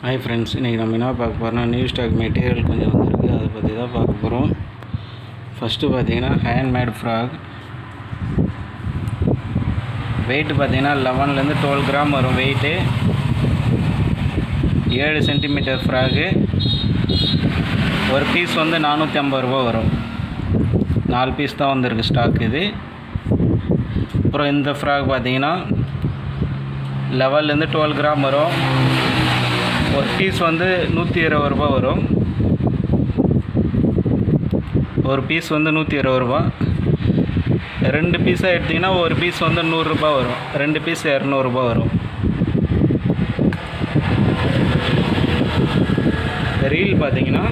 Hi friends, இன்றைக்கி நம்ம என்ன பார்க்க போகிறோம்னா நியூ ஸ்டாக் மெட்டீரியல் கொஞ்சம் வந்துருக்கு, அதை பற்றி தான் பார்க்க போகிறோம். ஃபஸ்ட்டு பார்த்தீங்கன்னா ஹேண்ட்மேட் ஃப்ராக். வெயிட்டு பார்த்தீங்கன்னா 11லேருந்து 12 கிராம் வரும். Weight 7 centimetre frock. ஒரு பீஸ் வந்து 450 ரூபா வரும். 4 பீஸ் தான் வந்திருக்கு ஸ்டாக் இது. அப்புறம் இந்த ஃப்ராக் பார்த்தீங்கன்னா 11லேருந்து 12 கிராம் வரும். ஒரு பீஸ் வந்து 120 ரூபா வரும். ஒரு பீஸ் வந்து 120 ரூபா. 2 பீஸாக எடுத்திங்கன்னா ஒரு பீஸ் வந்து 100 ரூபா வரும். 2 பீஸ் 200 ரூபா வரும். ரீல் பார்த்தீங்கன்னா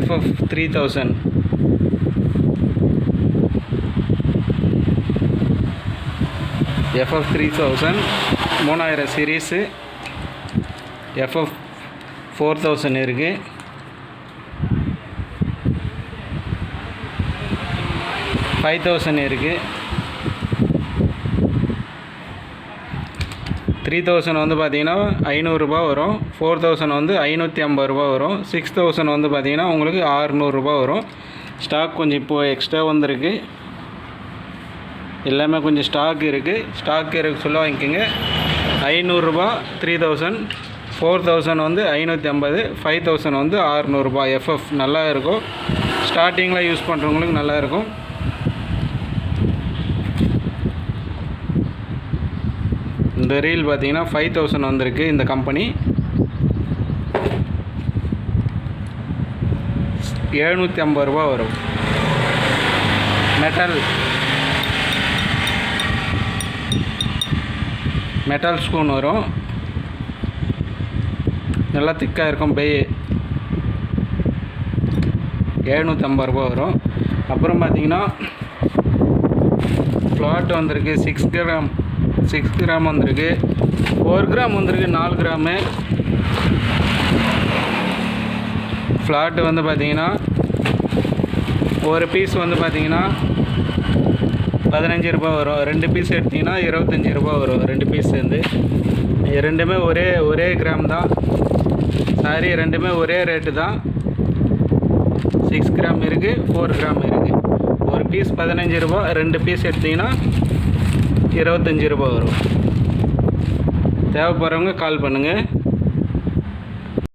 FF 3000. FF 3000 3000 series. FF 4000 இருக்குது. 5000 இருக்குது. 3000 வந்து பார்த்திங்கன்னா 500 ரூபா வரும். 4000 வந்து 550 ரூபா வரும். 6000 வந்து பார்த்திங்கன்னா உங்களுக்கு 600 ரூபா வரும். ஸ்டாக் கொஞ்சம் இப்போது எக்ஸ்ட்ரா வந்திருக்கு. எல்லாமே கொஞ்சம் ஸ்டாக் இருக்குது. ஸ்டாக் இருக்குது சொல்ல வாங்கிக்கோங்க. 500 ரூபா 3000, 4000 வந்து 550, 5000 வந்து 600 ரூபா. FF நல்லா இருக்கும். ஸ்டார்டிங்கில் யூஸ் பண்ணுறவங்களுக்கு நல்லா இருக்கும். இந்த ரீல் பார்த்தீங்கன்னா 5000 வந்திருக்கு. இந்த கம்பெனி 750 ரூபா வரும். மெட்டல் ஸ்பூன் வரும். நல்லா திக்காக இருக்கும். பை 750 ரூபா வரும். அப்புறம் பார்த்திங்கன்னா ஃப்ளாட் வந்திருக்கு. 6 கிராம் வந்திருக்கு. 4 கிராம் வந்திருக்கு. 4 கிராமு ஃப்ளாட் வந்து பார்த்திங்கன்னா ஒரு பீஸ் வந்து பார்த்திங்கன்னா 15 ரூபா வரும். 2 பீஸ் எடுத்திங்கன்னா 25 ரூபா வரும். 2 பீஸ் சேர்ந்து. ரெண்டுமே ஒரே கிராம் தான். சாரி, ரெண்டுமே ஒரே ரேட்டு தான். 6 கிராம் இருக்குது, 4 கிராம் இருக்குது. ஒரு பீஸ் 15 ரூபா. 2 பீஸ் எடுத்திங்கன்னா 25 ரூபா வரும். தேவைப்படுறவங்க கால் பண்ணுங்கள்.